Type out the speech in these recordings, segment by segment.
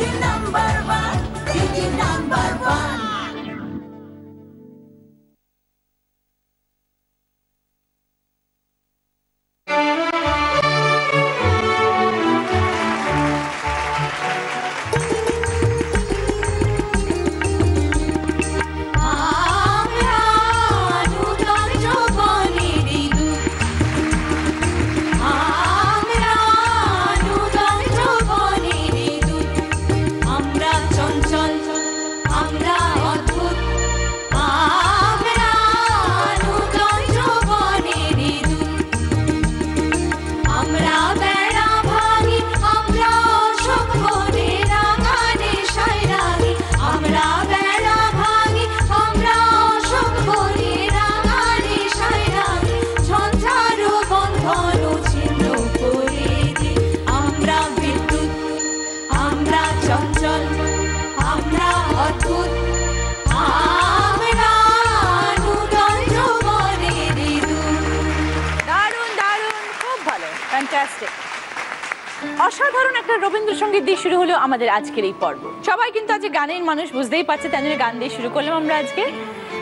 দিদি number one, দিদি number one. অসাধারণ একটা রবীন্দ্রসঙ্গীত দিয়ে শুরু হলো আমাদের আজকের এই পর্ব। সবাই কিন্তু আজ গানের মানুষ, বুঝতেই পারছে, তাই জন্য গান দিয়ে শুরু করলাম আমরা আজকে।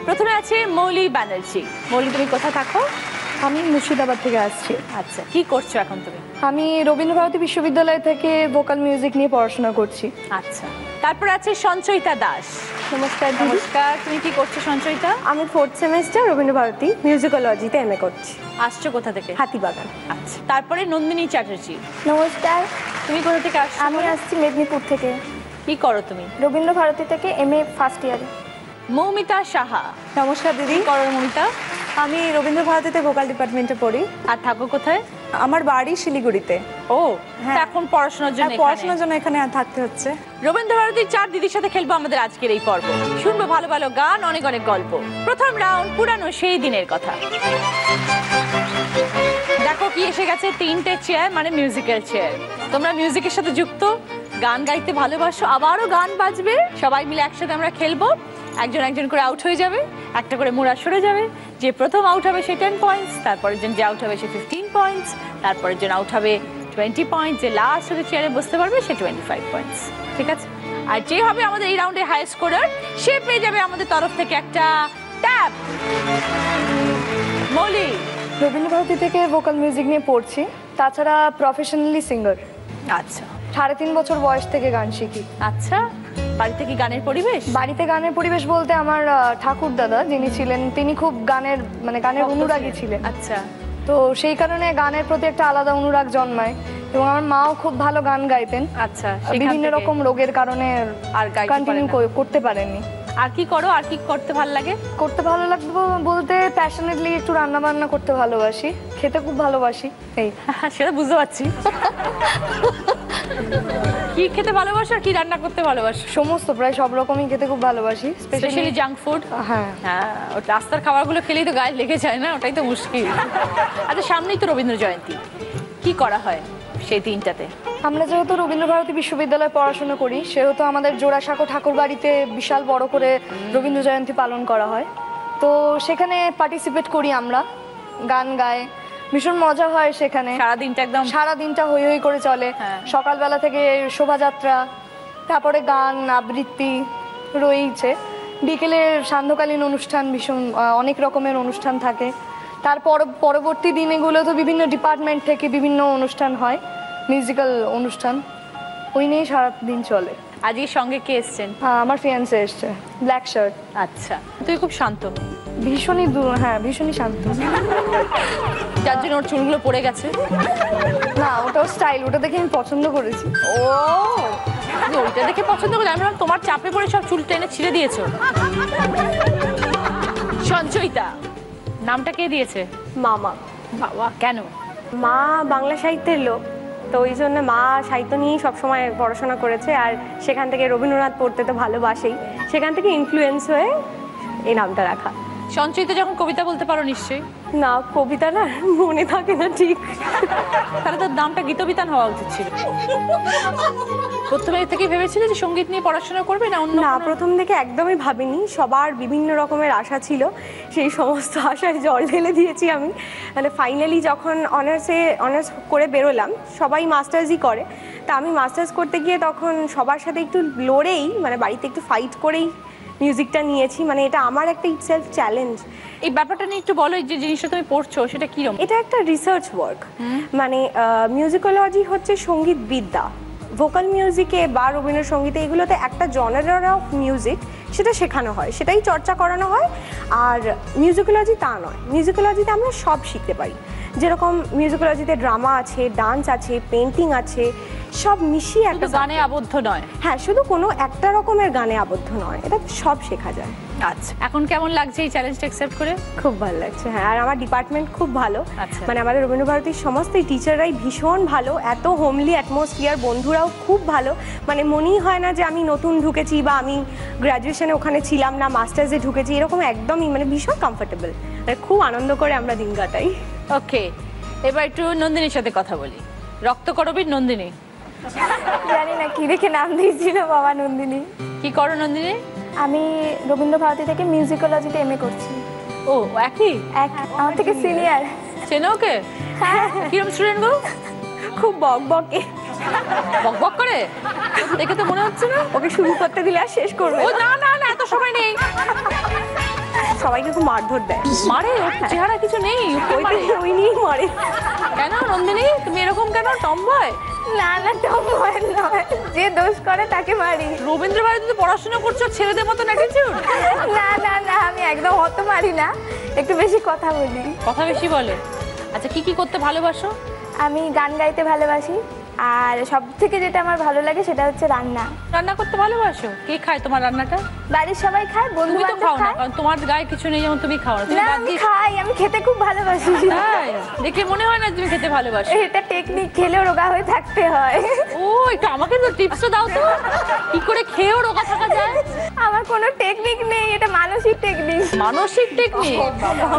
প্রথমে আছে মৌলি ব্যানার্জি। মৌলি, তুমি কোথায় থাকো? আমি মুর্শিদাবাদ থেকে আসছি। আচ্ছা, কি করছো এখন তুমি? আমি রবীন্দ্রভারতী বিশ্ববিদ্যালয় থেকে ভোকাল মিউজিক নিয়ে পড়াশোনা করছি। আচ্ছা, তারপর আছে সঞ্চয়িতা দাস। নমস্কার। নমস্কার, তুমি কি করছো সঞ্চয়িতা? আমি 4th সেমেস্টার রবীন্দ্রভারতী মিউজিকোলজিতে এমএ করছি। আসছো কোথা থেকে? হাতিবাগান। আচ্ছা, তারপরে নন্দিনী চ্যাটার্জি। নমস্কার। তুমি কোথা থেকে আসছো? আমি আসছি মেদিনীপুর থেকে। কি করো তুমি? রবীন্দ্রভারতী থেকে এমএ ফার্স্ট ইয়ারে। মৌমিতা সাহা। নমস্কার দিদি। কি করো মৌমিতা? আমি রবীন্দ্রভারতীতে ভোকাল ডিপার্টমেন্টে পড়ি। আর থাকো কোথায়? আমার বাড়ি শিলিগুড়িতে। ও, এখন পড়াশোনার জন্য? পড়াশোনার জন্য এখানে থাকতে হচ্ছে। রবীন্দ্রভারতীর 4 দিদির সাথে খেলবো আমাদের আজকের এই পর্ব। শুনবো ভালো ভালো গান, অনেক অনেক গল্প। প্রথম রাউন্ড, পুরানো সেই দিনের কথা। দেখো কি এসে গেছে, 3টে চেয়ার, মানে মিউজিক্যাল চেয়ার। তোমরা মিউজিকের সাথে যুক্ত, গান গাইতে ভালোবাসো, আবারও গান বাজবে, সবাই মিলে একসাথে আমরা খেলবো। একজন একজন করে আউট হয়ে যাবে, একটা করে মুড়া সরে যাবে। যে প্রথম আউট হবে সে 10 পয়েন্টস, তারপরের জন যে আউট হবে সে 15 পয়েন্টস, তারপরের জন আউট হবে 20 পয়েন্টস, যে লাস্ট হতে চেয়ারে বসতে পারবে সে 25 পয়েন্টস। ঠিক আছে? আর যে হবে আমাদের এই রাউন্ডে হাই স্কোরার, সে পেয়ে যাবে আমাদের তরফ থেকে একটা ট্যাব। মৌলি, রবীন্দ্রভারতী থেকে ভোকাল মিউজিক নিয়ে পড়ছি, তাছাড়া প্রফেশনালি সিঙ্গার। আচ্ছা, 3.5 বছর বয়স থেকে গান শিখি। আচ্ছা, বাড়িতে কি গানের পরিবেশ? বাড়িতে গানের পরিবেশ বলতে আমার ঠাকুর দাদা যিনি ছিলেন, তিনি খুব গানের গানের অনুরাগী ছিলেন। আচ্ছা, তো সেই কারণে গানের প্রতি একটা আলাদা অনুরাগ জন্মায়, এবং আমার মাও খুব ভালো গান গাইতেন। আচ্ছা, বিভিন্ন রকম রোগের কারণে আর কন্টিনিউ করতে পারেননি। আর কি করো, আর কি করতে ভালো লাগে? করতে ভালো লাগবে বলতে প্যাশনেটলি একটু রান্না বান্না করতে ভালোবাসি, খেতে খুব ভালোবাসি। এই সেটা বুঝতে পারছি। কি খেতে ভালোবাসো আর কি রান্না করতে ভালোবাসো? সমস্ত, প্রায় সব রকমই খেতে খুব ভালোবাসি, স্পেশালি জাঙ্ক ফুড। হ্যাঁ হ্যাঁ, ওই রাস্তার খাবারগুলো খেলেই তো গায়ে লেগে যায় না, ওটাই তো মুশকিল। আচ্ছা, সামনেই তো রবীন্দ্র জয়ন্তী, কি করা হয় সেই দিনটাতে? আমরা যেহেতু রবীন্দ্রভারতী বিশ্ববিদ্যালয়ে পড়াশোনা করি, সেহেতু আমাদের জোড়াসাঁকো ঠাকুর বাড়িতে বিশাল বড় করে রবীন্দ্র জয়ন্তী পালন করা হয়। তো সেখানে পার্টিসিপেট করি আমরা, গান গাই, ভীষণ মজা হয় সেখানে। সারা দিনটা হই হই করে চলে। সকালবেলা থেকে শোভাযাত্রা, তারপরে গান আবৃত্তি রয়েছে, বিকেলে সান্ধ্যকালীন অনুষ্ঠান, ভীষণ অনেক রকমের অনুষ্ঠান থাকে। তারপর পরবর্তী দিনগুলো তো বিভিন্ন ডিপার্টমেন্ট থেকে বিভিন্ন অনুষ্ঠান হয়, মিউজিক্যাল অনুষ্ঠান, ওই নিয়েই সারাদিন চলে। আজকে সঙ্গে কে এসছেন? আমার ফিয়ান্সে এসছে, ব্ল্যাক শার্ট। আচ্ছা, তুই খুব শান্ত? ভীষণই ভীষণই শান্ত, যার জন্য ওর চুলগুলো পড়ে গেছে। না, ওটাও স্টাইল, ওটা দেখে আমি পছন্দ করেছি। ও, ওইটা দেখে পছন্দ করে? আমি তোমার চাপে পড়ে সব চুল টেনে ছিঁড়ে দিয়েছো। সঞ্চয়িতা, নামটা কে দিয়েছে? মামা। বাবা, কেন? মা বাংলা সাহিত্যের লোক, তো ওই জন্য মা সাহিত্য নিয়েই সবসময় পড়াশোনা করেছে, আর সেখান থেকে রবীন্দ্রনাথ পড়তে তো ভালোবাসেই, সেখান থেকে ইনফ্লুয়েন্স হয়ে এই নামটা রাখা। সঞ্চয়িতা যখন কবিতা বলতে পারো নিশ্চয়ই? না, কবিতা না মনে থাকে না ঠিক। তাহলে তোর নামটা গীতবিতান হওয়া উচিত ছিল। প্রথমে থেকে ভেবেছিলে যে সঙ্গীত নিয়ে পড়াশোনা করবে না অন্য? না, প্রথম থেকে একদমই ভাবিনি, সবার বিভিন্ন রকমের আশা ছিল, সেই সমস্ত আশায় জল ঢেলে দিয়েছি আমি। মানে ফাইনালি যখন অনার্স করে বেরোলাম, সবাই মাস্টার্সই করে, তা আমি মাস্টার্স করতে গিয়ে তখন সবার সাথে একটু লড়েই মানে বাড়িতে একটু ফাইট করেই মিউজিকটা নিয়েছি, মানে এটা আমার একটা ইটসেলফ চ্যালেঞ্জ। এই ব্যাপারটা নিয়ে একটু বলো, এই যে জিনিসটা তুমি পড়ছো সেটা কিরকম? এটা একটা রিসার্চ ওয়ার্ক, মানে মিউজিকোলজি হচ্ছে সঙ্গীত বিদ্যা। ভোকাল মিউজিকে বা রবীন্দ্রসঙ্গীতে এগুলোতে একটা জনার অফ মিউজিক সেটা শেখানো হয়, সেটাই চর্চা করানো হয়। আর মিউজিকোলজি তা নয়, মিউজিকোলজিতে আমরা সব শিখতে পারি। যেরকম মিউজিকোলজিতে ড্রামা আছে, ডান্স আছে, পেন্টিং আছে, সব মিশিয়ে একটা গানে আবদ্ধ নয়। হ্যাঁ, শুধু কোনো একটা রকমের গানে আবদ্ধ নয়, এটা সব শেখা যায়। আচ্ছা, এখন কেমন লাগছে এই চ্যালেঞ্জটা অ্যাকসেপ্ট করে? খুব ভালো লাগছে, হ্যাঁ। আর আমার ডিপার্টমেন্ট খুব ভালো, আচ্ছা। মানে আমাদের রবীন্দ্রভারতীর সমস্ত টিচাররাই ভীষণ ভালো, এত হোমলি অ্যাটমসফিয়ার, বন্ধুরাও খুব ভালো। মানে মনেই হয় না যে আমি নতুন ঢুকেছি বা আমি গ্র্যাজুয়েশনে ওখানে ছিলাম না, মাস্টার্সে ঢুকেছি, এরকম একদমই মানে ভীষণ কমফোর্টেবল, খুব আনন্দ করে আমরা দিন কাটাই। ওকে, এবার একটু নন্দিনীর সাথে কথা বলি। রক্তকরবীর নন্দিনী, জানি না কি দেখে নাম দিয়েছিল বাবা নন্দিনী। কি করো নন্দিনী? আমি রবীন্দ্রভারতী থেকে মিউজিকোলজিতে এমএ করছি। ও একই, আমার থেকে সিনিয়র। চেনো ওকে? কিরম স্টুডেন্ট গো? খুব বকবকে, বকবক করে, দেখে তো মনে হচ্ছে না। ওকে শুরু করতে দিলে আর শেষ করবে ও না না না, এত সময় নেই। সবাইকে খুব মারধর দেয়, মারে? ওর চেহারা কিছু নেই, ওই নিয়েই মারে। কেন নন্দিনী তুমি এরকম কেন, টমবয়? না না, টমবয় নয়, যে দোষ করে তাকে মারি। রবীন্দ্রভারতীতে পড়াশোনা করছো, ছেলেদের মতন অ্যাটিটিউড? না না না, আমি একদম অত মারি না, একটু বেশি কথা বলি। কথা বেশি বলে? আচ্ছা, কি কি করতে ভালোবাসো? আমি গান গাইতে ভালোবাসি, আর সব থেকে যেটা আমার ভালো লাগে সেটা হচ্ছে রান্না। রান্না করতে ভালোবাসো? কে খায় তোমার রান্নাটা? বাড়ির সবাই খায়, বন্ধু তুমি তো বান্ধব খাও না, খায়। কারণ তোমার গায়ে কিছু নেই, যেমন তুমি খাও না। তুমি না, বাদ আমি দিয়ে খাই, আমি খেতে খুব ভালোবাসি। তাই? দেখে মনে হয় না তুমি খেতে ভালোবাসো। এটা টেকনিক, খেলেও রোগা হয়ে থাকতে হয়। ও, একটু আমাকে তো টিপসও দাও তো, কি করে খেয়েও রোগা থাকা যায়? আমার কোনো টেকনিক নেই, এটা মানসিক টেকনিক। মানসিক টেকনিক?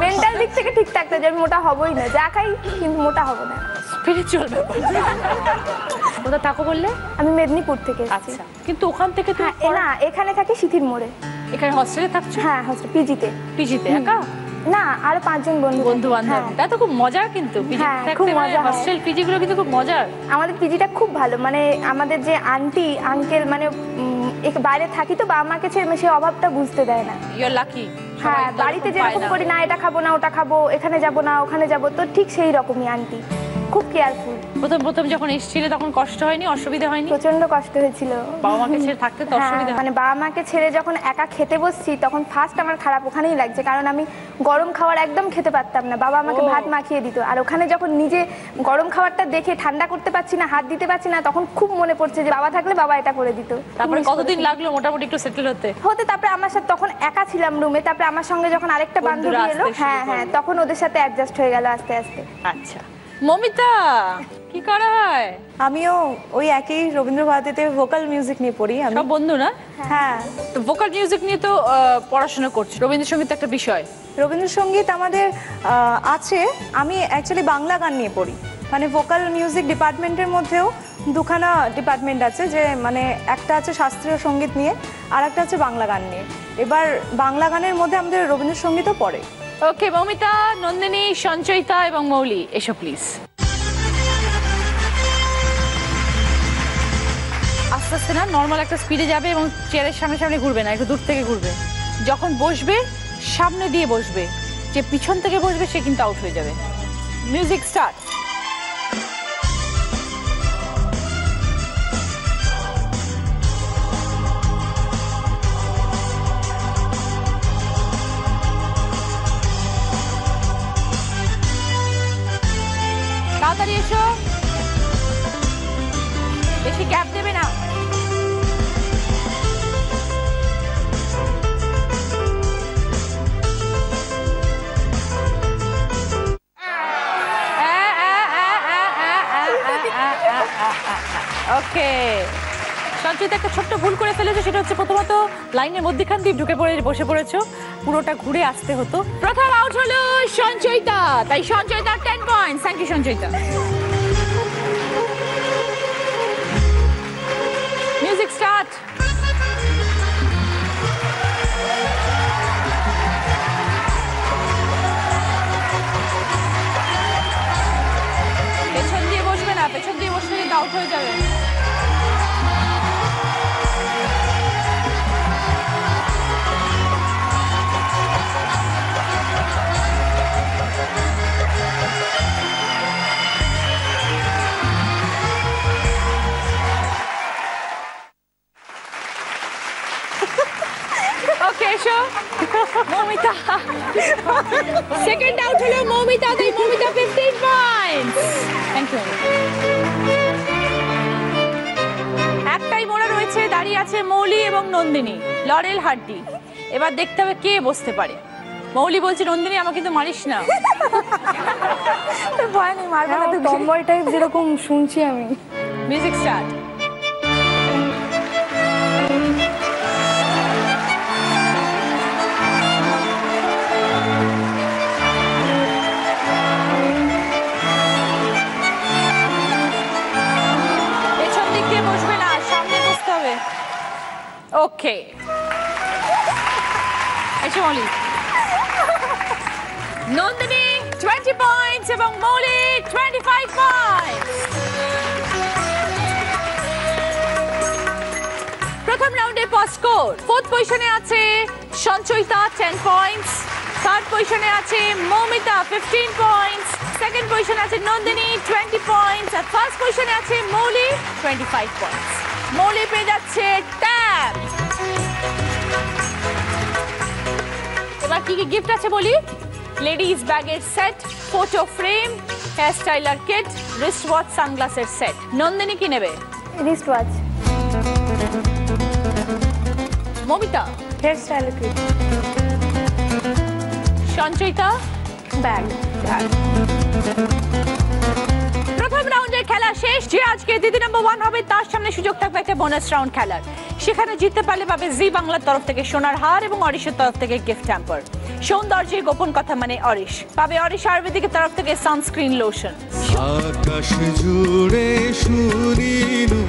মেন্টাল দিক থেকে ঠিক থাকতে যে আমি মোটা হবই না, যা খাই কিন্তু মোটা হব না। স্পিরিচুয়াল ব্যাপার। কোথায় থাকো বললে? আমি মেদিনীপুর থেকে এসেছি। আচ্ছা, কিন্তু ওখান থেকে তুমি হ্যাঁ, না এখানে থাকি সিথির মোড়ে। এখানে হস্টেলে থাকছো? হ্যাঁ, হস্টেল পিজিতে। পিজিতে একা? না, আরো 5 জন বন্ধু। বন্ধু বান্ধব? হ্যাঁ। তা তো খুব মজার, কিন্তু পিজি হ্যাঁ, থাকতে খুব মানে মজা হয়। হস্টেল পিজি গুলো কিন্তু খুব মজার। আমাদের পিজিটা খুব ভালো, মানে আমাদের যে আন্টি আঙ্কেল মানে বাইরে থাকি তো বাবা মাকে ছেড়ে সে অভাবটা বুঝতে দেয় না। You are lucky. হ্যাঁ, বাড়িতে যেরকম করি না এটা খাবো না ওটা খাবো, এখানে যাব না ওখানে যাব, তো ঠিক সেই রকমই আন্টি, খুব কেয়ারফুল। প্রথম প্রথম যখন এসেছিলে তখন কষ্ট হয়নি, অসুবিধা হয়নি? প্রচন্ড কষ্ট হয়েছিল। বাবা মাকে ছেড়ে থাকতে তো হ্যাঁ, অসুবিধা? মানে বাবা মাকে ছেড়ে যখন একা খেতে বসছি তখন ফার্স্ট আমার খারাপ ওখানেই লাগছে, কারণ আমি গরম খাবার একদম খেতে পারতাম না, বাবা আমাকে ভাত মাখিয়ে দিত। আর ওখানে যখন নিজে গরম খাবারটা দেখে ঠান্ডা করতে পারছি না, হাত দিতে পারছি না, তখন খুব মনে পড়ছে যে বাবা থাকলে বাবা এটা করে দিত। তারপরে কতদিন লাগলো মোটামুটি একটু সেটেল হতে? তারপরে আমার সাথে তখন একা ছিলাম রুমে, তারপরে আমার সঙ্গে যখন আরেকটা বান্ধবী বন্ধুরা এলো, আসতে শুরু হ্যাঁ হ্যাঁ, করলো। তখন ওদের সাথে অ্যাডজাস্ট হয়ে গেল আস্তে আস্তে। আচ্ছা, মমিতা কি করা হয়? আমিও ওই একই রবীন্দ্রভারতীতে ভোকাল মিউজিক নিয়ে পড়ি আমি। সব বন্ধু না? হ্যাঁ, তো ভোকাল মিউজিক নিয়ে তো পড়াশোনা করছো, রবীন্দ্রসঙ্গীত একটা বিষয়। রবীন্দ্রসঙ্গীত আমাদের আছে। আমি অ্যাকচুয়ালি বাংলা গান নিয়ে পড়ি, মানে ভোকাল মিউজিক ডিপার্টমেন্টের মধ্যেও দুখানা ডিপার্টমেন্ট আছে, যে মানে একটা আছে শাস্ত্রীয় সঙ্গীত নিয়ে আর একটা আছে বাংলা গান নিয়ে। এবার বাংলা গানের মধ্যে আমাদের রবীন্দ্রসঙ্গীতও পড়ে। ওকে, মমিতা, নন্দিনী, সঞ্চয়িতা এবং মৌলি, এসো প্লিজ। আস্তে আস্তে না, নর্মাল একটা স্পিডে যাবে এবং চেয়ারের সামনে সামনে ঘুরবে না, একটু দূর থেকে ঘুরবে। যখন বসবে সামনে দিয়ে বসবে, যে পিছন থেকে বসবে সে কিন্তু আউট হয়ে যাবে। Music start. তাড়াতাড়ি এসো, বেশি গ্যাপ দেবে না। ওকে, সঞ্চয়িতা একটা ছোট্ট ভুল করে ফেলেছো, সেটা হচ্ছে প্রথমত লাইনের মধ্যখান দিয়ে ঢুকে পড়ে বসে পড়েছো, পুরোটা ঘুরে আসতে হতো। প্রথম আউট হলো সঞ্চয়িতা, তাই Sanchayita 10 points. Thank you Sanchayita. Music start. পেছন দিয়ে বসবে না, পেছন দিয়ে বসলে কিন্তু আউট হয়ে যাবে। এসো মৌমিতা সেকেন্ড আউট হলো মৌমিতা তাই মৌমিতা 15 পয়েন্টস থ্যাংক ইউ একটাই মোড়া রয়েছে দাঁড়িয়ে আছে মৌলি এবং নন্দিনী লরেল হাড্ডি এবার দেখতে হবে কে বসতে পারে মৌলি বলছে নন্দিনী আমাকে কিন্তু মারিস না ভয় নেই, মারবো না। টমবয় টাইপ যেরকম শুনছি আমি। মিউজিক স্টার্ট পেছন দিক দিয়ে বসবে না সামনে বসতে হবে ওকে এসো মৌলি নন্দিনী 20 পয়েন্টস এবং মৌলি 25 পয়েন্টস প্রথম রাউন্ডে স্কোর ফোর্থ পজিশনে আছে সঞ্চয়িতা 10 পয়েন্টস থার্ড পজিশনে আছে মৌমিতা 15 পয়েন্টস সেকেন্ড পজিশনে আছে নন্দিনী 20 পয়েন্টস আর ফার্স্ট পজিশনে আছে মৌলি 25 পয়েন্টস মৌলি পেয়ে যাচ্ছে ট্যাব এবার কি কি গিফট আছে বলি লেডিস ব্যাগের set photo frame hair styler kit wrist watch সানগ্লাসের সেট নন্দিনী কি নেবে wrist watch Moumita hair style kit, Sanchayita bag. প্রথম রাউন্ডের খেলা শেষ যে আজকে দিদি নাম্বার 1 হবে তার সামনে সুযোগ থাকবে একটা বোনাস রাউন্ড খেলার সেখানে জিততে পারলে পাবে জি বাংলার তরফ থেকে সোনার হার এবং অরিশের তরফ থেকে গিফট হ্যাম্পার সৌন্দর্যের গোপন কথা মানে অরিশ পাবে অরিশ আয়ুর্বেদিকের তরফ থেকে সানস্ক্রিন লোশন আকাশ জুড়ে শুনিনু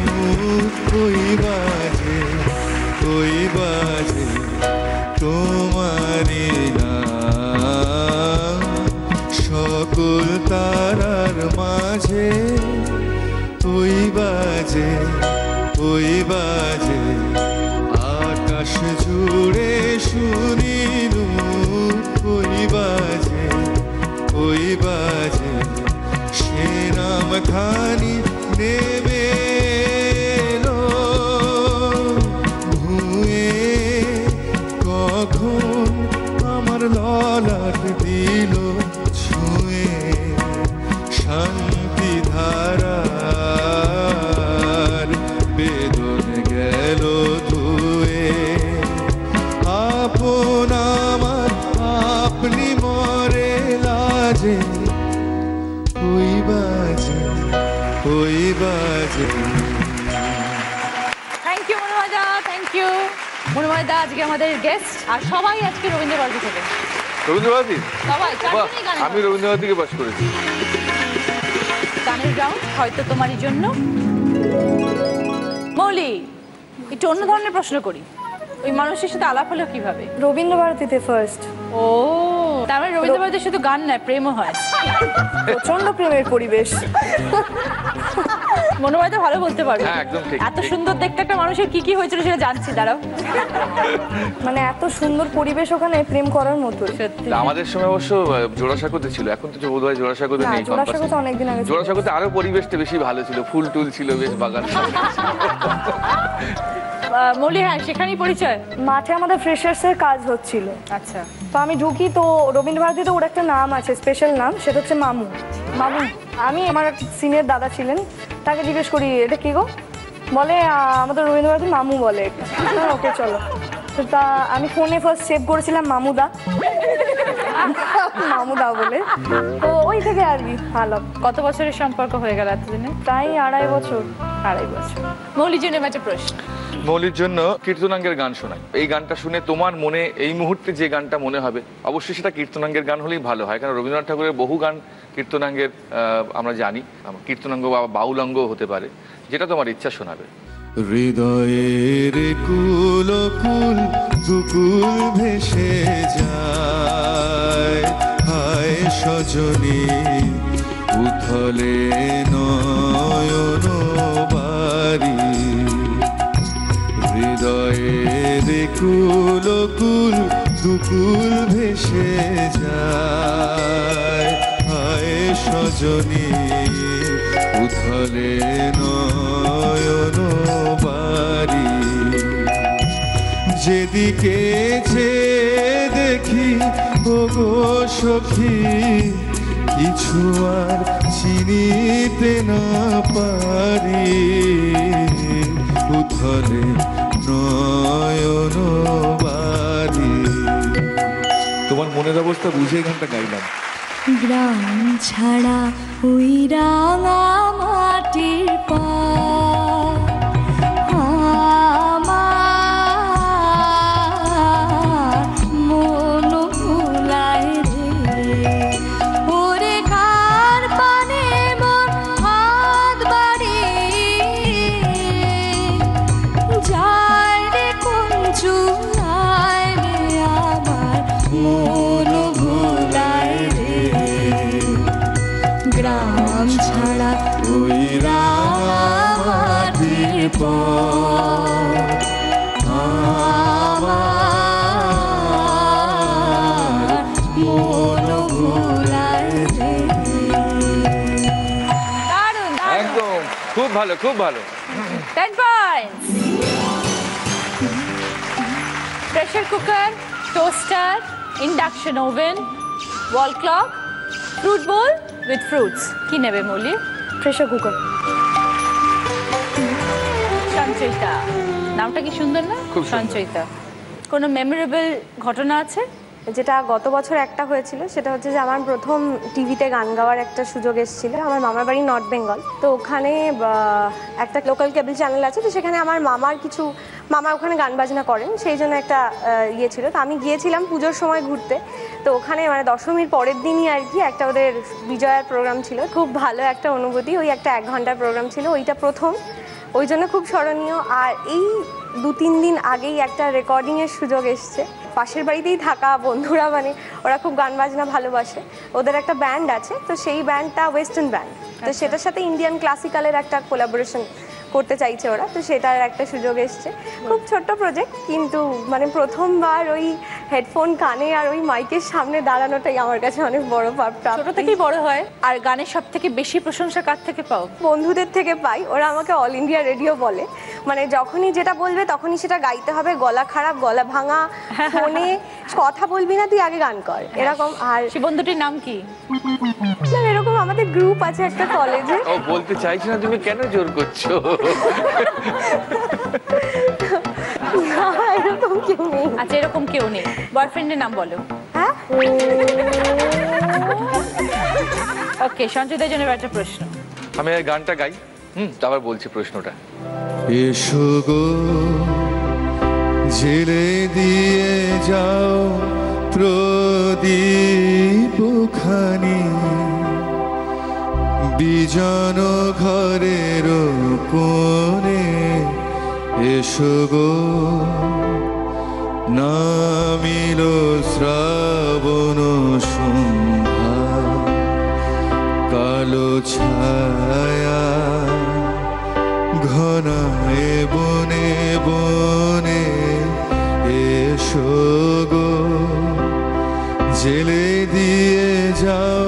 কই বাজে তোমারি নাম সকল তারার মাঝে ওই বাজে আকাশ জুড়ে শুনিনু ওই বাজে সে নাম খানি নেমে এলো ভুঁয়ে কখন আমার ললাট দিল ছুঁয়ে শান্তি ধারার বেদন গেল ধুয়ে আপন আমার আপনি মরে লাজে ওই বাজে থ্যাংক ইউ মনোময়দা থ্যাংক ইউ মনোময়দা আজকে আমাদের গেস্ট আর সবাই আজকে রবীন্দ্রভারতী থেকে রবীন্দ্রভারতী সবাই চারজনেই গান আমি রবীন্দ্রভারতীকে পাস করেছি গানের রাউন্ড হয়তো তোমারই জন্য মৌলি একটু অন্য ধরনের প্রশ্ন করি ওই মানুষের সাথে আলাপ হলো কিভাবে রবীন্দ্রভারতীতে ফার্স্ট ও তার মানে রবীন্দ্রভারতীর শুধু গান নয় প্রেমও হয় প্রচন্ড প্রেমের পরিবেশ। মনোময়দা ভালো বলতে পারবে হ্যাঁ, একদম ঠিক, এত সুন্দর দেখতে একটা মানুষের কি কি হয়েছিল সেটা জানছি দাঁড়াও মানে এত সুন্দর পরিবেশ ওখানে প্রেম করার মতো। সত্যি আমাদের সময় অবশ্য জোড়াসাঁকোতে ছিল এখন তো বোধহয় জোড়াসাঁকোতে নেই জোড়াসাঁকো তো অনেকদিন আগে ছিল। জোড়াসাঁকোতে আরো পরিবেশটা বেশি ভালো ছিল ফুল টুল ছিল বেশ বাগান মৌলি হ্যাঁ সেখানেই পরিচয় মাঠে আমাদের ফ্রেশার্সের কাজ হচ্ছিল, আচ্ছা তো আমি ঢুকি, তো রবীন্দ্রভারতীতে ওর একটা নাম আছে, স্পেশাল নাম, সেটা হচ্ছে মামু। আমি আমার সিনিয়র দাদা ছিলেন, তাকে জিজ্ঞেস করি এটা কি গো, বলে আমাদের রবীন্দ্রভারতী মামু বলে এটা। ওকে চলো, তো তা আমি ফোনে ফার্স্ট সেভ করেছিলাম মামুদা বলে, তো ওই থেকে আর কি ভালো। কত বছরের সম্পর্ক হয়ে গেল এতদিনে প্রায় 2.5 বছর। 2.5 বছর। মৌলির জন্য একটা প্রশ্ন, মৌলির জন্য কীর্তনাঙ্গের গান শোনাই। এই গানটা শুনে তোমার মনে এই মুহূর্তে যে গানটা মনে হবে অবশ্যই সেটা কীর্তনাঙ্গের গান হলেই ভালো হয়, কারণ রবীন্দ্রনাথ ঠাকুরের বহু গান কীর্তনাঙ্গের আমরা জানি, কীর্তনাঙ্গ বা বাউলাঙ্গ হতে পারে, যেটা তোমার ইচ্ছা শোনাবে। হৃদয়ের কুল কুল দুকুল ভেসে যায়, হায় সজনী উথলে নয়ন বাড়ি। হৃদয়ের কুল কুল দুকুল ভেসে যায়, হায় সজনী উথলে নয়ন বাড়ি। যেদিকে যে দেখি ওগো সখী কিছু আর চিনিতে না পারি উথলে নয়ন বাড়ি। তোমার মনের অবস্থা বুঝে গানটা গাইলাম। গ্রাম ছাড়া ওই রাঙা মাটির পা খুব ভালো, খুব ভালো। 10 points. Pressure cooker, toaster, induction oven, wall clock, fruit bowl with fruits. কি নেবে মৌলি? Pressure cooker. সঞ্চয়িতা, নামটা কি সুন্দর না? খুব সঞ্চয়িতা। কোনো মেমোরেবল ঘটনা আছে? যেটা গত বছর একটা হয়েছিল সেটা হচ্ছে যে আমার প্রথম টিভিতে গান গাওয়ার একটা সুযোগ এসেছিল। আমার মামার বাড়ি নর্থ বেঙ্গল, তো ওখানে একটা লোকাল কেবল চ্যানেল আছে, তো সেখানে আমার মামা ওখানে গান বাজনা করেন, সেই জন্য একটা ইয়ে ছিল। তো আমি গিয়েছিলাম পুজোর সময় ঘুরতে, তো ওখানে মানে দশমীর পরের দিনই আর কি একটা ওদের বিজয়ার প্রোগ্রাম ছিল। খুব ভালো একটা অনুভূতি, ওই একটা 1 ঘন্টার প্রোগ্রাম ছিল, ওইটা প্রথম, ওই জন্য খুব স্মরণীয়। আর এই 2-3 দিন আগেই একটা রেকর্ডিংয়ের সুযোগ এসছে। পাশের বাড়িতেই থাকা বন্ধুরা, মানে ওরা খুব গান বাজনা ভালোবাসে, ওদের একটা ব্যান্ড আছে, তো সেই ব্যান্ডটা ওয়েস্টার্ন ব্যান্ড, তো সেটার সাথে ইন্ডিয়ান ক্লাসিক্যালের একটা কোলাবোরেশন করতে চাইছে ওরা, তো সেটার একটা সুযোগ এসছে। খুব ছোট্ট প্রজেক্ট, কিন্তু মানে প্রথমবার ওই হেডফোন কানে আর ওই মাইকের সামনে দাঁড়ানোটাই আমার কাছে অনেক বড় প্রাপ্তি। ছোট থেকেই বড় হয়। আর গানের সব থেকে বেশি প্রশংসা কার থেকে পাও? বন্ধুদের থেকে পাই, ওরা আমাকে অল ইন্ডিয়া রেডিও বলে, মানে যখনই যেটা বলবে তখনই সেটা গাইতে হবে, গলা খারাপ, গলা ভাঙা, ফোনে কথা বলবি না, তুই আগে গান কর, এরকম। আর সে বন্ধুটির নাম কি? না, এরকম আমাদের গ্রুপ আছে একটা কলেজে। ও বলতে চাইছি না, তুমি কেন জোর করছো? না, এরকম কেউ নেই। আচ্ছা, এরকম কেউ নেই। বয়ফ্রেন্ডের নাম বলো। হ্যাঁ, ওকে, সঞ্চয়িতার জন্য একটা প্রশ্ন। আমি এই গানটা গাই, তারপর বলছি প্রশ্নটা। এসো গো জেলে দিয়ে যাও প্রদীপ খানি বিজন ঘরের কোণে। এসো গো নামিল শ্রাবণ সন্ধ্যা কালো ছায়া ঘনায় বনে বনে। এসো গো জেলে দিয়ে যাও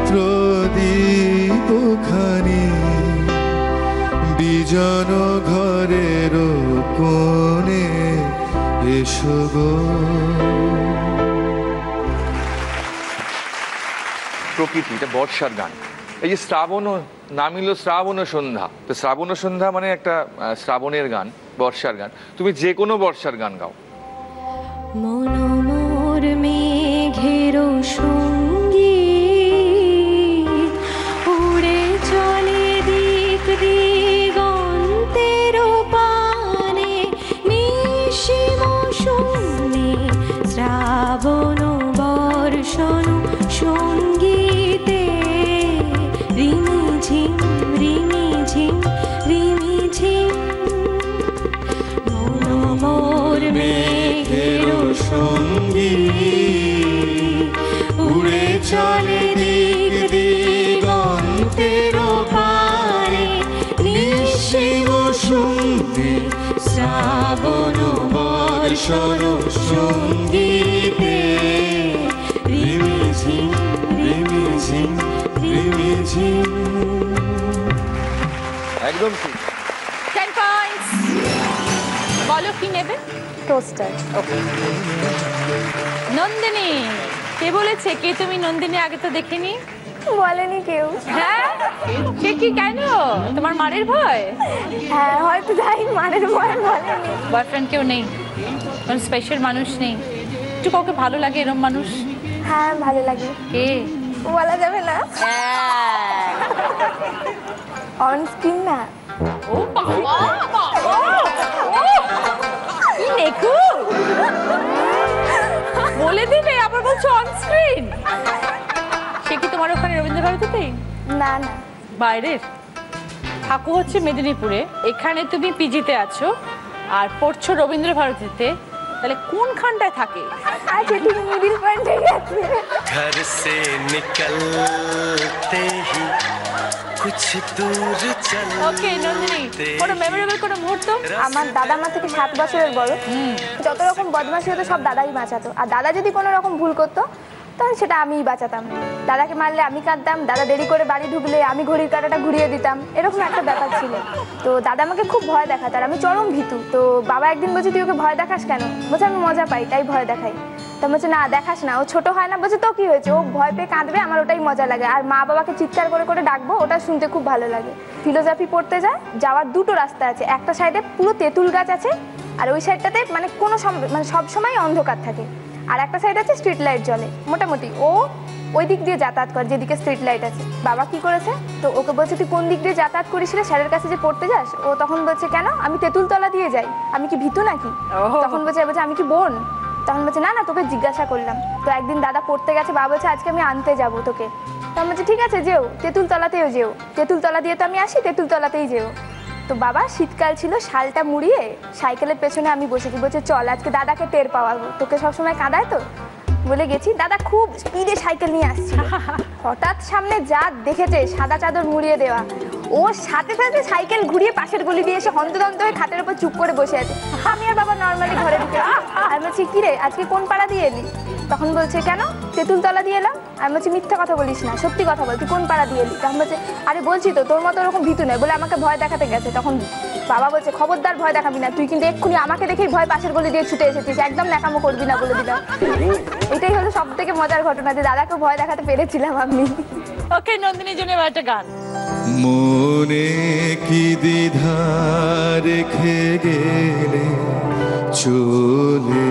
প্রদীপ খানি বিজন ঘরের কোণে। এসো গো। প্রকৃতি, এটা বর্ষার গান। এই যে শ্রাবণ নামিল শ্রাবণ সন্ধ্যা, তো শ্রাবণ সন্ধ্যা মানে একটা শ্রাবণের গান, বর্ষার গান। তুমি যে কোনো বর্ষার গান গাও। মনোমোর মেঘের সঙ্গী উড়ে চলে দিক দিগন্তের পানে নিশিম শূন্যে শ্রাবণ বর্ষণ সঙ্গীতে রিমিঝিম রিমিঝিম রিমিঝিম। মনোমোর মেঘের সঙ্গী উড়ে চলে দিক দিগন্তের পানে নিশিম শূন্যে শ্রাবণ বর্ষণ সঙ্গীতে রিমিঝিম রিমিঝিম রিমিঝিম। একদম ঠিক। 10 পয়েন্টস। বলো কি নেবে? টোস্টার। ওকে নন্দিনী, কে বলেছে? কে তুমি? নন্দিনী আগে তো দেখিনি। বলেনি কেউ। হ্যাঁ, সে কি? কেন? তোমার মারের ভয়? হ্যাঁ হয়তো তাই, মানের ভয় বলেনি। বয়ফ্রেন্ড কেউ নেই? কোনো স্পেশাল মানুষ নেই? একটু কাউকে ভালো লাগে এরম মানুষ? হ্যাঁ ভালো লাগে। কে? বলা যাবে না, হ্যাঁ। অন স্ক্রিন না। ও বাবা, কি নেকু বলে দিবে, আবার বলছো অন স্ক্রিন। সে কি তোমার ওখানে রবীন্দ্রভারতীতেই? না না, বাইরের। থাকো হচ্ছে মেদিনীপুরে, এখানে তুমি পিজিতে আছো আর পড়ছো রবীন্দ্রভারতীতে, তাহলে কোনখানটায় থাকে? আচ্ছা ঠিক মিডিল পয়েন্টে গেছে। घर से निकलते ही कुछ दूर ওকে নন্দিনী, কোনো মেমোরেবল কোনো মুহূর্ত? আমার দাদা মা থেকে 7 বছরের বড়, যত রকম বদমাশি হতো সব দাদাই বাঁচাতো। আর দাদা যদি কোনো রকম ভুল করতো তখন সেটা আমিই বাঁচাতাম। দাদাকে মারলে আমি কাঁদতাম, দাদা দেরি করে বাড়ি ঢুকলে আমি ঘড়ির কাঁটাটা ঘুরিয়ে দিতাম, এরকম একটা ব্যাপার ছিল। তো দাদা আমাকে খুব ভয় দেখাতো আর আমি চরম ভীতু। তো বাবা একদিন বলছে তুই ওকে ভয় দেখাস কেন? বলছে আমি মজা পাই তাই ভয় দেখাই। তো বলছে না দেখাস না, ও ছোট হয় না। বলছে তো কি হয়েছে, ও ভয় পেয়ে কাঁদবে, আমার ওটাই মজা লাগে। আর মা বাবাকে চিৎকার করে করে ডাকবো, ওটা শুনতে খুব ভালো লাগে। ফিলোসফি পড়তে যাওয়ার দুটো রাস্তা আছে, একটা সাইডে পুরো তেঁতুল গাছ আছে আর ওই সাইডটাতে মানে মানে সবসময় অন্ধকার থাকে, আর একটা সাইড আছে স্ট্রিট লাইট জ্বলে মোটামুটি। ও ওই দিক দিয়ে যাতায়াত করে যেদিকে স্ট্রিট লাইট আছে। বাবা কি করেছে, তো ওকে বলছে তুই কোন দিক দিয়ে যাতায়াত করিস রে, স্যারের কাছে যে পড়তে যাস? ও তখন বলছে কেন, আমি তেঁতুলতলা দিয়ে যাই, আমি কি ভীতু নাকি? তখন বলছে আমি কি বোন? তখন বলছে না না তোকে জিজ্ঞাসা করলাম। তো একদিন দাদা পড়তে গেছে, বাবা বলছে আজকে আমি আনতে যাবো তোকে। তখন বলছে ঠিক আছে যেও, তেঁতুলতলাতেও যেও, তেঁতুলতলা দিয়ে তো আমি আসি, তেঁতুলতলাতেই যেও। তো বাবা শীতকাল ছিল, শালটা মুড়িয়ে সাইকেলের পেছনে আমি বসেছি, বলছে চল আজকে দাদাকে টের পাওয়াবো, তোকে সবসময় কাঁদায় তো। বলে গেছি, দাদা খুব স্পিডে সাইকেল নিয়ে আসছে। হঠাৎ সামনে যা দেখেছে সাদা চাদর মুড়িয়ে দেওয়া, ও সাথে সাথে সাইকেল ঘুরিয়ে পাশের গলি দিয়ে এসে হন্তদন্ত হয়ে খাটের উপর চুপ করে বসে আছে। আমি আর বাবা নর্মালি ঘরে ঢুকেছি। আমি বলছি কি রে আজকে কোন পাড়া দিয়ে এলি? তখন বলছে কেন, তেঁতুলতলা দিয়ে এলাম। আমি বলছি মিথ্যা কথা বলিস না, সত্যি কথা বল, তুই কোন পাড়া দিয়ে এলি? তখন বলছে আরে বলছি তো তোর মতো ওরকম ভীতু নয়, বলে আমাকে ভয় দেখাতে গেছে। তখন বাবা বলছে খবরদার ভয় দেখাবি না, তুই কিন্তু এক্ষুনি আমাকে দেখেই ভয় পাশের গলি দিয়ে ছুটে এসেছিস, একদম ন্যাকামো করবি না বলে দিলাম। এটাই হলো সব থেকে মজার ঘটনা, যে দাদাকে ভয় দেখাতে পেরেছিলাম আমি। ওকে নন্দিনীর জন্য এবার একটা গান। মনে কি দ্বিধা রেখে গেলে চলে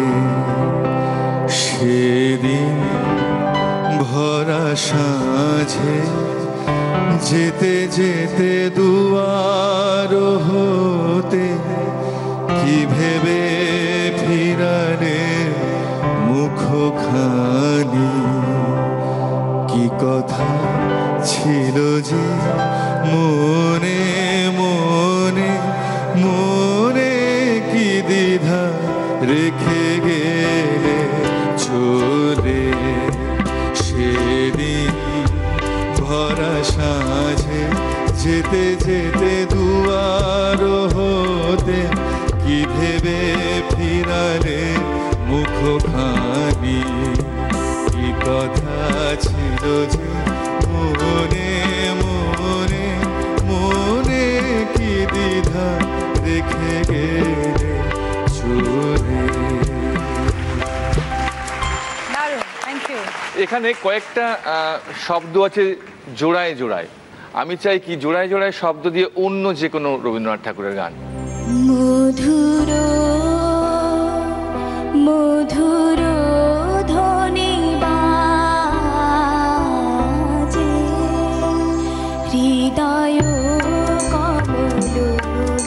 সেদিন ভরা সাঁঝে, যেতে যেতে দুয়ার হতে কি ভেবে ফিরালে মুখখানি, কি কথা ছিল যে মনে মনে মনে কি দ্বিধা রেখে গেলে চলে সেদিন ভরা সাঁঝে, যেতে যেতে দুয়ার হতে কি ভেবে ফিরালে মুখখানি, কি কথা ছিল যে মনে মনে মনে কি দ্বিধা রেখে গেলে চলে। দারুণ, থ্যাংক ইউ। এখানে কয়েকটা শব্দ আছে জোড়ায় জোড়ায়, আমি চাই কি জোড়ায় জোড়ায় শব্দ দিয়ে অন্য যে কোনো রবীন্দ্রনাথ ঠাকুরের গান। মধুর মধুর ধ্বনি বাজে, হৃদয় কমল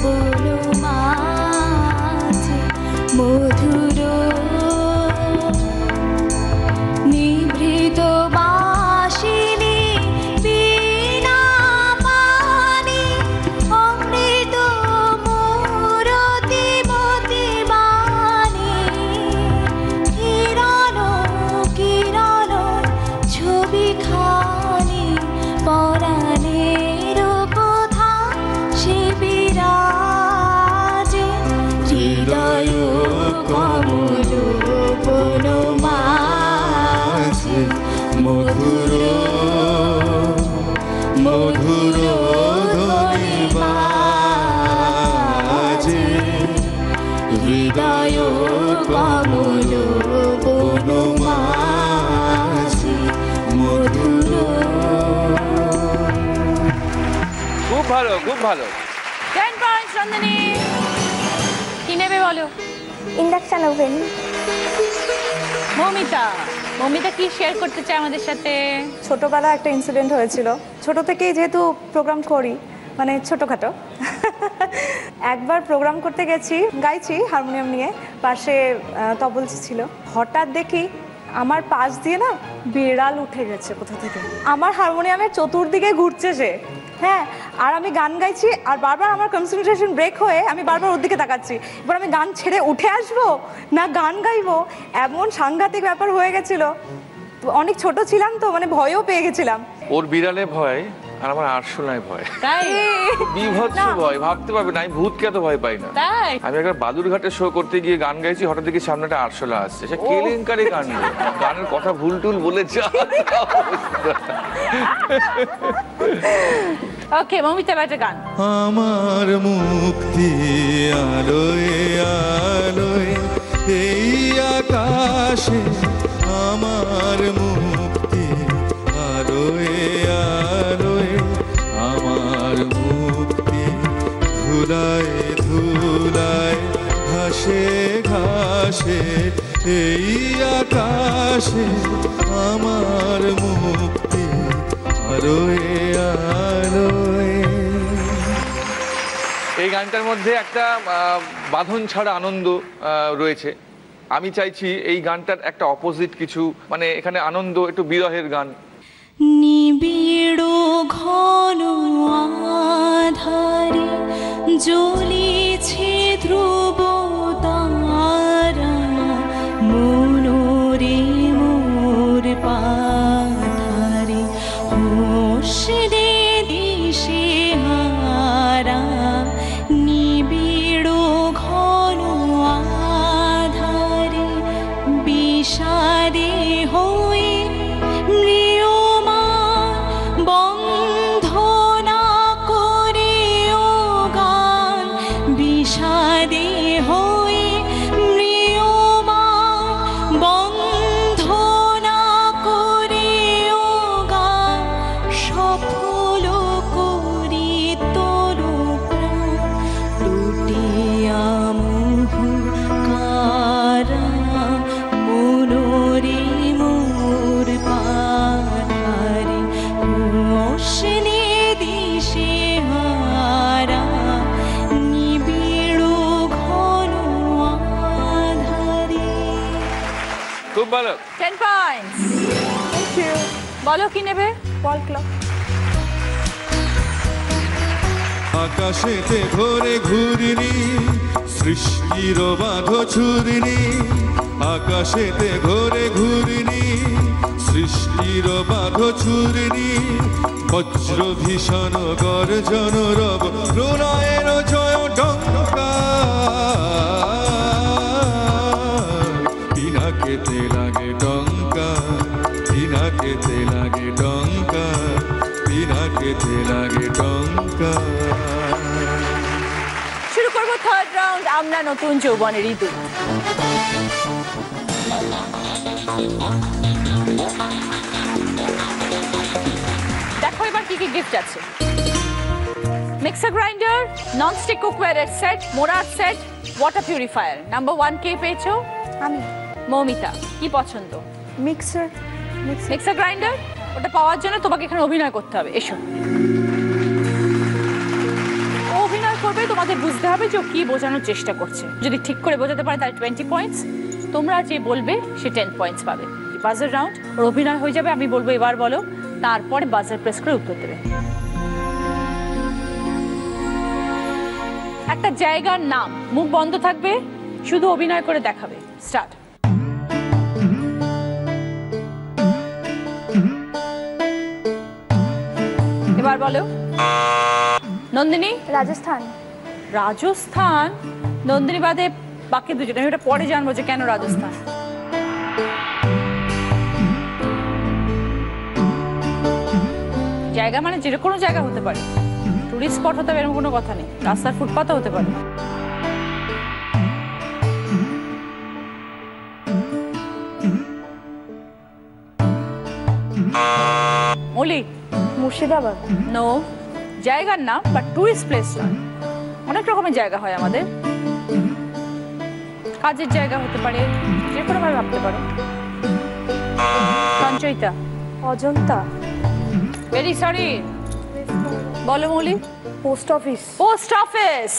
বন মাঝে, মধুর নিভৃত বাসিনী বীণা পানি, অমৃত মূরতি মতি বাণী, কিরণ কিরণ ছবি খানি, পরাণের কথা সে বিরাজে, হৃদয় কমল বন মাঝে, মধুর মধুর ধ্বনি বাজে, হৃদয় কমল বনমাঝি মধুর। খুব ভালো, খুব ভালো। 10 পয়েন্ট নন্দিনী। কি নেবে বলো? Induction oven. মৌমিতা কি শেয়ার করতে চায় আমাদের সাথে? ছোটবেলায় একটা ইনসিডেন্ট হয়েছিল। ছোট থেকেই যেহেতু প্রোগ্রাম করি, মানে ছোটোখাটো, একবার প্রোগ্রাম করতে গেছি, গাইছি হারমোনিয়াম নিয়ে, পাশে তবল ছিল। হঠাৎ দেখি আমার পাশ দিয়ে না বিড়াল উঠে গেছে কোথা থেকে, আমার হারমোনিয়ামের চতুর্দিকে ঘুরছে সে। হ্যাঁ, আর আমি গান গাইছি, আর বারবার আমার কনসেন্ট্রেশন ব্রেক হয়ে আমি বারবার ওর দিকে তাকাচ্ছি। এবার আমি গান ছেড়ে উঠে আসবো না গান গাইবো, এমন সাংঘাতিক ব্যাপার হয়ে গেছিল। অনেক ছোট ছিলাম তো, মানে ভয়ও পেয়ে গেছিলাম। ওর বিড়ালে ভয় আর আমার আরশোলায় ভয়, তাই বিভৎস ভয়, ভাবতে পারবে না। আমি ভূতকে এত ভয় পাই না। তাই আমি একবার বালুরঘাটে শো করতে গিয়ে গান গাইছি, হঠাৎ দেখি সামনে একটা আরশোলা আসছে। সে কেলেঙ্কারি কাণ্ড, গানের কথা ভুল টুল বলে যা। ওকে, মৌমিতা একটা গান। আমার মুক্তি আলোয় আলোয় এই আকাশে, আমার মুক্তি আলোয় আলোয়, আমার মুক্তি ধুলায় ধুলায় ঘাসে ঘাসে এই আকাশে, আমার মুক্তি আলোয় আলোয়। এই গানটার মধ্যে একটা বাঁধন ছাড়া আনন্দ রয়েছে। আমি চাইছি এই গানটার একটা অপোজিট কিছু, মানে এখানে আনন্দ, একটু বিরহের গান। নিবিড় ঘন আধারে জ্বলিছে ধ্রুব তারা, মনোরে মোর পাথারে হোশ রে দিশে হারা। নিবিড় ঘন আধারে বিষাদে হয়ে বিষাদে হয়ে মৃয়মান বন্ধনা করে ও গান, সফল করি তোর প্রাণ লুটিয়া মোহ কারা, মনোরে মোর পাথারে হোসনে দিশে হারা। খুব ভালো। 10 পয়েন্টস। বলো কি নেবে? বল ক্লক। আকাশেতে ঘোরে ঘুরিনি, সৃষ্টির বাঁধ ছুরিনি, আকাশেতে ঘোরে ঘুরিনি, সৃষ্টির বাঁধ ছুরিনি, বজ্র ভীষণ গর্জন রব প্রলয়ের জয় ডঙ্কা, পিনাকেতে লাগে ডঙ্কা, পিনাকেতে লাগে ডঙ্কা, পিনাকেতে লাগে ডঙ্কা। শুরু করবো থার্ড রাউন্ড, আমরা নতুন যৌবনের ঋতু। দেখো এবার কি কি গিফট আছে। মিক্সার গ্রাইন্ডার, ননস্টিক কুকওয়্যারের সেট, মোরার সেট, ওয়াটার পিউরিফায়ার। নাম্বার 1 কে পেয়েছো? আমি। মৌমিতা, কি পছন্দ? মিক্সার। মিক্সার গ্রাইন্ডার, ওটা পাওয়ার জন্য তোমাকে এখানে অভিনয় করতে হবে। এসো, অভিনয় করবে, তোমাদের বুঝতে হবে যে ও কি বোঝানোর চেষ্টা করছে। যদি ঠিক করে বোঝাতে পারে তাহলে 20 পয়েন্টস, তোমরা যে বলবে সে 10 পয়েন্টস পাবে। বাজার রাউন্ড, ওর অভিনয় হয়ে যাবে, আমি বলবো এবার বলো, তারপরে বাজার প্রেস করে উত্তর দেবে। একটা জায়গার নাম, মুখ বন্ধ থাকবে, শুধু অভিনয় করে দেখাবে। স্টার্ট। এবার বলো। নন্দিনী? রাজস্থান। রাজস্থান। নন্দিনী বাদে বাকি দুজন, আমি ওটা পরে জানবো যে কেন রাজস্থান। জায়গা মানে যে কোনো জায়গা হতে পারে, টুরিস্ট স্পট হতে পারে, এরকম কোনো কথা নেই, রাস্তার ফুটপাতও হতে পারে। মৌলি। মুর্শিদাবাদ। নো, জায়গার নাম বাট টুরিস্ট প্লেস নয়। অনেক রকমের জায়গা হয় আমাদের, কাজের জায়গা হতে পারে, যে কোনো ভাবে ভাবতে পারো। সঞ্চয়িতা। অজন্তা। ভেরি সরি, বলো Mouli. Post office. Post office.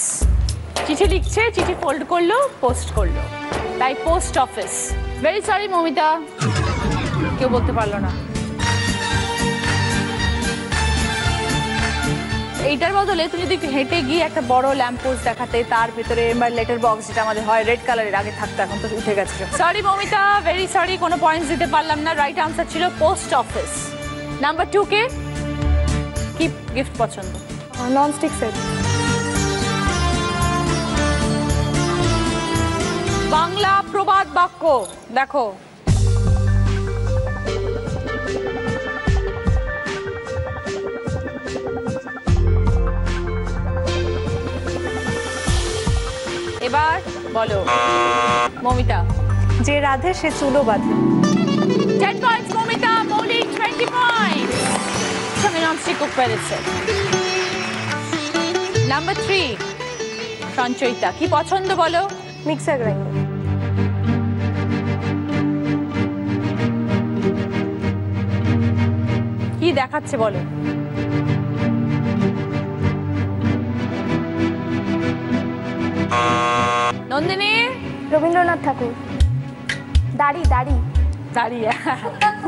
চিঠি লিখছে, চিঠি ফোল্ড করলো, পোস্ট করলো, তাই post office. Very sorry Momita, কেউ বলতে পারলো না। এইটার বদলে তুমি যদি একটু হেঁটে গিয়ে একটা বড় ল্যাম্প পোস্ট দেখাতে, তার ভেতরে লেটার বক্স যেটা আমাদের হয় রেড কালারের, আগে থাকতো, এখন তো উঠে গেছে। সরি মমিতা, ভেরি সরি, কোনো পয়েন্টস দিতে পারলাম না। রাইট আনসার ছিল পোস্ট অফিস। নাম্বার 2 কে কি গিফট পছন্দ? Non stick set. বাংলা প্রবাদ বাক্য দেখো। এবার বলো মমিতা। যে রাধে সে চুলো বাঁধে। 10 points মমিতা, মৌলি 20 points। তুমি ননস্টিক কুক পেরেছে। নাম্বার 3 সঞ্চয়িতা, কি পছন্দ বলো? Mixer grinder. কি দেখাচ্ছে বলো? নন্দিনী। রবীন্দ্রনাথ ঠাকুর। দাড়ি দাড়ি দাড়ি,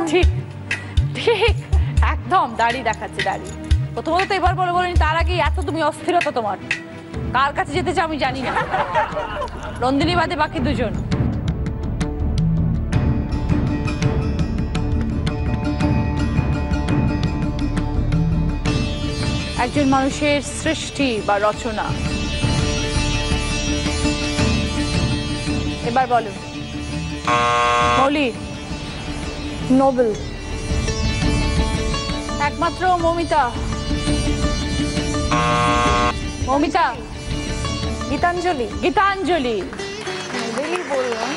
ঠিক ঠিক একদম দাড়ি দেখাচ্ছে, দাড়ি। প্রথমত তো এবার বলে বলিনি, তার আগে এত তুমি অস্থিরতা তোমার। কার কাছে যেতে চাও আমি জানি না। নন্দিনী বাদে বাকি দুজন। একজন মানুষের সৃষ্টি বা রচনা। এবার বলো মৌলি। নোবেল। একমাত্র মমিতা। মমিতা। গীতাঞ্জলি। গীতাঞ্জলি। নোবেলই বললাম।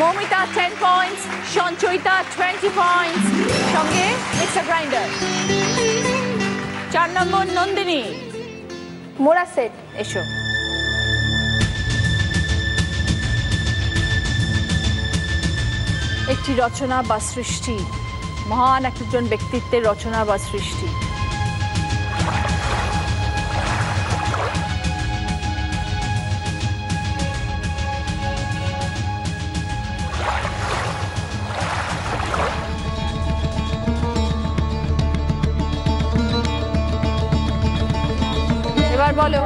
মমিতা 10 পয়েন্টস, সঞ্চয়িতা 20 পয়েন্টস, সঙ্গে মিক্সার গ্রাইন্ডার। 4 নম্বর নন্দিনী। মোড়া সেট। এসো। একটি রচনা বা সৃষ্টি, মহান একজন ব্যক্তিত্বের রচনা বা সৃষ্টি। এবার বলো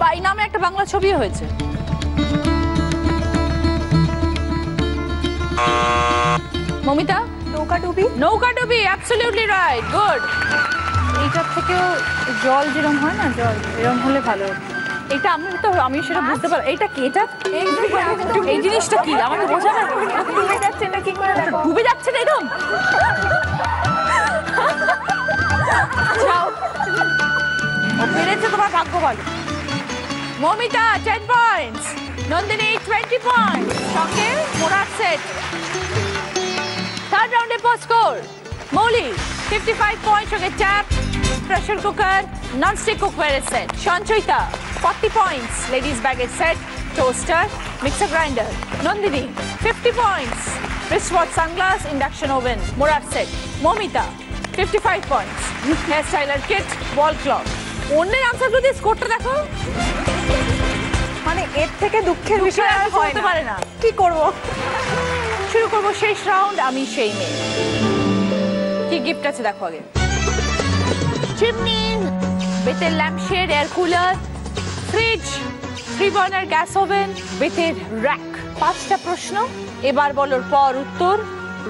বাই নামে একটা বাংলা ছবি হয়েছে। মমিতা। নৌকাডুবি। নৌকাডুবি, অ্যাবসলিউটলি রাইট, গুড। এইটার থেকেও জল যেরকম হয় না, জল এরকম হলে ভালো। এটা আমি সেটা বুঝতে পারবো। এইটা কি? এটা এই জিনিসটা কি আমাকে বোঝাবে? ডুবে যাচ্ছে না, কি করে দেখো? ডুবে যাচ্ছে না এরকম? যাও, ও পেরেছে, তোমার ভাগ্য ভালো। মমিতা 10 পয়েন্টস, নন্দিনী 20 পয়েন্টস, সঙ্গে মোড়ার সেট। থার্ড রাউন্ডে পোস্ট স্কোর মৌলি 55 পয়েন্টস, সঙ্গে ট্যাপ, প্রেসার কুকার, ননস্টিক কুকওয়্যারের সেট। সঞ্চয়িতা 40 পয়েন্টস, লেডিস ব্যাগের set, toaster, mixer grinder. Nandini 50 points, wristwatch sunglass, induction oven, মোড়ার set. Momita 55 points, hair styler kit, wall clock. অন্যের আনসারগুলো দিয়ে স্কোরটা দেখো। মানে এর থেকে দুঃখের বিষয় আর হয় হতে না। পারে না। কি করব? শুরু করবো শেষ রাউন্ড, আমি সেই মেয়ে। কি গিফট আছে দেখো আগে। চিমনি, বেতের lampshade, air cooler, fridge, 3 burner gas oven, বেতের র্যাক। 5টা প্রশ্ন, এবার বলোর পর উত্তর।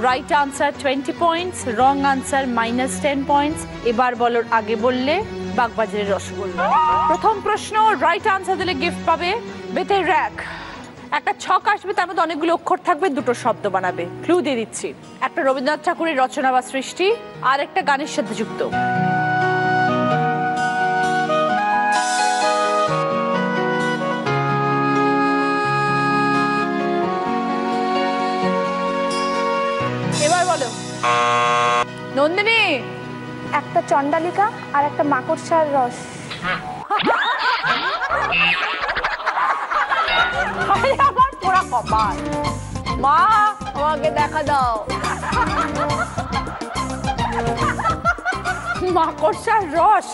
Right answer 20 points, wrong answer -10 points. এবার বলোর আগে বললে বাগবাজারের রসগোল্লা। প্রথম প্রশ্ন, রাইট আনসার দিলে গিফট পাবে বেতের র্যাক। একটা ছক আসবে, তার মধ্যে অনেকগুলো অক্ষর থাকবে, দুটো শব্দ বানাবে। ক্লু দিয়ে দিচ্ছি, একটা রবীন্দ্রনাথ ঠাকুরের রচনা বা সৃষ্টি, আর একটা গানের সাথে যুক্ত। নন্দিনী একটা চণ্ডালিকা আর একটা মাকড়সার রস। আমার পোড়া কপাল, মা আমাকে দেখা দাও। মাকড়সার রস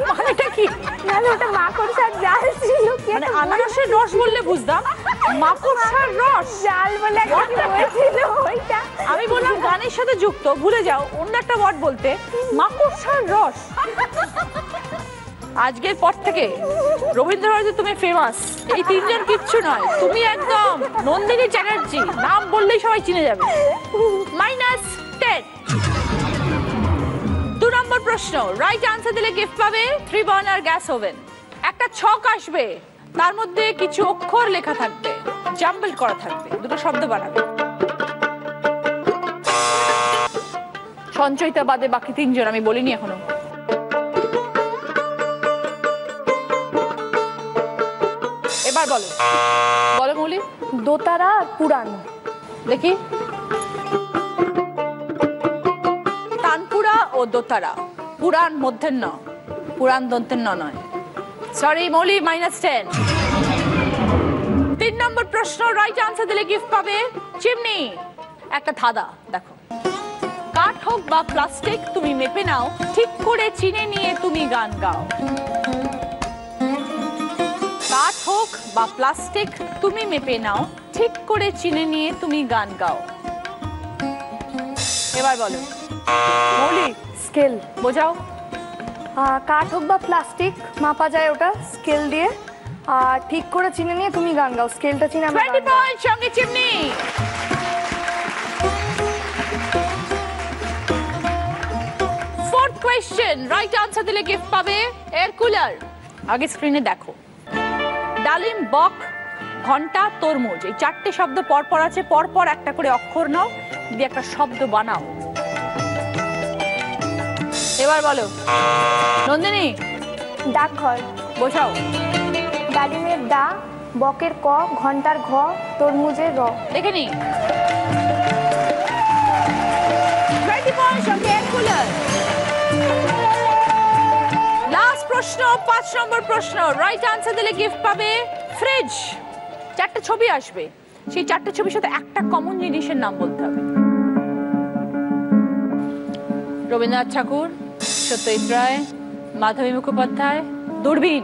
মানেটা কি? নাহলে ওটা মাকড়সার জাল ছিল। মানে আনারসের রস বললে বুঝতাম, মাকড়সার রস জাল বলে একটা কি হয়েছিল ওইটা। আমি বললাম গানের সাথে যুক্ত, ভুলে যাও অন্য একটা ওয়ার্ড বলতে। মাকড়সার রস। আজকের পর থেকে রবীন্দ্রভারতী তুমি ফেমাস। এই তিনজন কিচ্ছু নয়, তুমি একদম নন্দিনী চ্যাটার্জি, নাম বললেই সবাই চিনে যাবে। -10। 2 নম্বর প্রশ্ন, রাইট আনসার দিলে গিফট পাবে 3 বার্নার গ্যাস ওভেন। একটা ছক আসবে, তার মধ্যে কিছু অক্ষর লেখা থাকবে, জাম্বল করা থাকবে, দুটো শব্দ বানাবে। সঞ্চয়িতা বাদে বাকি তিনজন আমি বলিনি এখনো। এবার বলো, বলো মৌলি। দোতারা আর পুরাণ। দেখি, তানপুরা ও দোতারা। পুরাণ মধ্যের ন, পুরাণ দন্তের ন নয়। সরি মৌলি, -10। 3 নম্বর প্রশ্ন, রাইট আনসার দিলে গিফট পাবে চিমনি, একটা ধাঁধা। দেখো, কাঠ হোক বা প্লাস্টিক তুমি মেপে নাও, ঠিক করে চিনে নিয়ে তুমি গান গাও। কাঠ হোক বা প্লাস্টিক তুমি মেপে নাও, ঠিক করে চিনে নিয়ে তুমি গান গাও। এবার বলো মৌলি। স্কেল। বোঝাও। কাঠ হোক বা প্লাস্টিক মাপা যায় ওটা স্কেল দিয়ে, আর ঠিক করে চিনে নিয়ে তুমি গান গাও। স্কেলটা চিনে আমরা 20 পয়েন্ট সঙ্গে chimney. 4th question, right answer দিলে গিফট পাবে এয়ার কুলার। আগে স্ক্রিনে দেখো, ডালিম, বক, ঘন্টা, তরমুজ, এই 4টে শব্দ পরপর আছে, পরপর একটা করে অক্ষর নাও, দিয়ে একটা শব্দ বানাও। এবার বলো নন্দিনী। ডাকঘর। বোঝাও। ডালিমের ডা, বকের ক, ঘন্টার ঘ, তরমুজের র। দেখে নি। 20 পয়েন্ট সঙ্গে এয়ার কুলার। লাস্ট প্রশ্ন, 5 নম্বর প্রশ্ন, রাইট আনসার দিলে গিফট পাবে ফ্রিজ। 4টে ছবি আসবে, সেই 4টে ছবির সাথে একটা কমন জিনিসের নাম বলতে হবে। রবীন্দ্রনাথ ঠাকুর, সত্যজিৎ রায়, মাধবী মুখোপাধ্যায়, দূরবীন।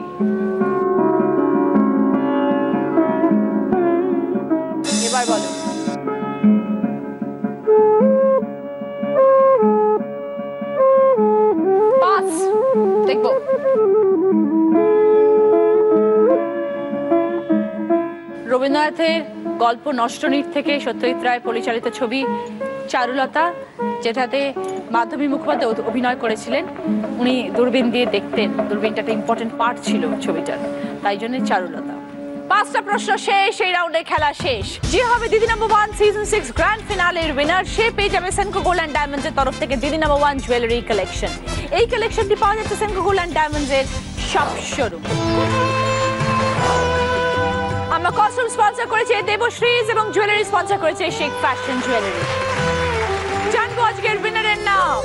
এবার বলো। পাস। দেখবো। রবীন্দ্রনাথের গল্প নষ্টনীড় থেকে সত্যজিৎ রায় পরিচালিত ছবি চারুলতা, যেটাতে মাধবী মুখোপাধ্যায় অভিনয় করেছিলেন। উনি দূরবীন দিয়ে দেখতেন, দূরবীনটা একটা ইম্পর্টেন্ট পার্ট ছিল ছবিটার, তাই জন্য চারুলতা। 5টা প্রশ্ন শেষ, এই রাউন্ডে খেলা শেষ। যে হবে দিদি নাম্বার 1 সিজন 6 গ্র্যান্ড ফিনালের উইনার, সে পেয়ে যাবে সেনকো গোল্ড অ্যান্ড ডায়মন্ডস এর তরফ থেকে দিদি নাম্বার 1 জুয়েলারি কালেকশন। এই কালেকশনটি পাওয়া যাচ্ছে সেনকো গোল্ড অ্যান্ড ডায়মন্ডস এর সব শোরুম। আমরা কস্টিউম স্পন্সর করেছে দেবশ্রীজ এবং জুয়েলারি স্পন্সর করেছে শেখ ফ্যাশন জুয়েলারি। জানবো আজকের উইনারের নাম।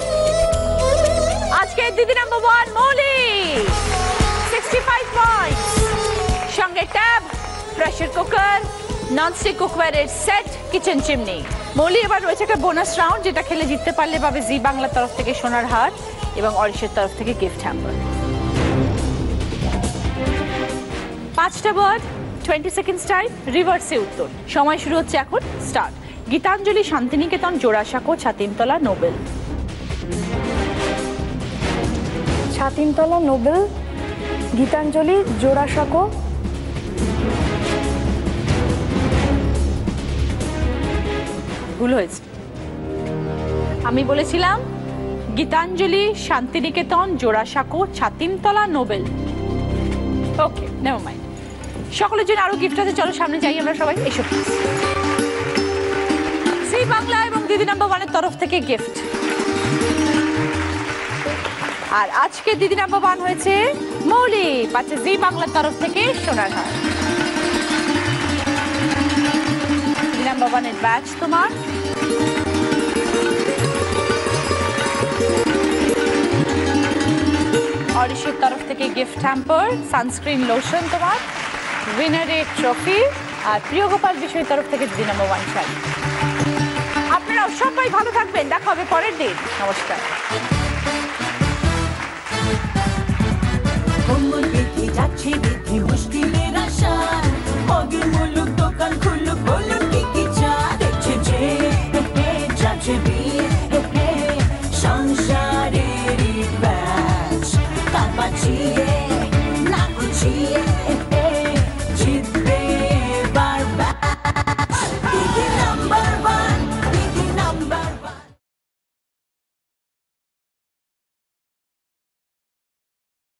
আজকের দিদি নাম্বার 1 মৌলি, 65 পয়েন্টস, সঙ্গে ট্যাব, প্রেসার কুকার, ননস্টিক কুকওয়্যারের সেট, কিচেন চিমনি। মৌলি, এবার রয়েছে একটা বোনাস রাউন্ড, যেটা খেলে জিততে পারলে পাবে জি বাংলার তরফ থেকে সোনার হার এবং অরিশের তরফ থেকে গিফট হ্যাম্পার। 5টা ওয়ার্ড, 20 সেকেন্ডস টাইম, রিভার্সে উত্তর। সময় শুরু হচ্ছে এখন, start. Gitanjali, Santiniketan, Jorasanko, Chhatimtala, Nobel. Chhatimtala, Nobel, Gitanjali, Jorasanko, ভুল হয়েছে। আমি বলেছিলাম Gitanjali, Santiniketan, Jorasanko, Chhatimtala, Nobel. Okay, never mind. সকলের জন্য আরো গিফট আছে, চলো সামনে যাই আমরা সবাই। এসো জি বাংলা এবং দিদি নাম্বার 1 এর তরফ থেকে গিফট। আর আজকে দিদি নাম্বার 1 হয়েছে মৌলি, পাচ্ছে জি বাংলার তরফ থেকে সোনার হার। দিদি নাম্বার 1 এর ব্যাচ তোমার। বিশ্ববাসীর তরফ থেকে গিফট হ্যাম্পার, সানস্ক্রিন লোশন তোমার, উইনারের ট্রফি আর প্রিয় গোপাল বিষয়ের তরফ থেকে দিদি নম্বর 1 শাড়ি। আপনারাও সবাই ভালো থাকবেন, দেখা হবে পরের দিন। নমস্কার। কোমল বেঁধে যাচ্ছে বেঁধে মুশকিলের আশায়, অগির মুলুক দোকান খুলুক বলুক কি চায়, দেখছে যে যাচ্ছে বিয়ে সংসারের ব্যাস, কাজ বাঁচিয়ে না গুছিয়ে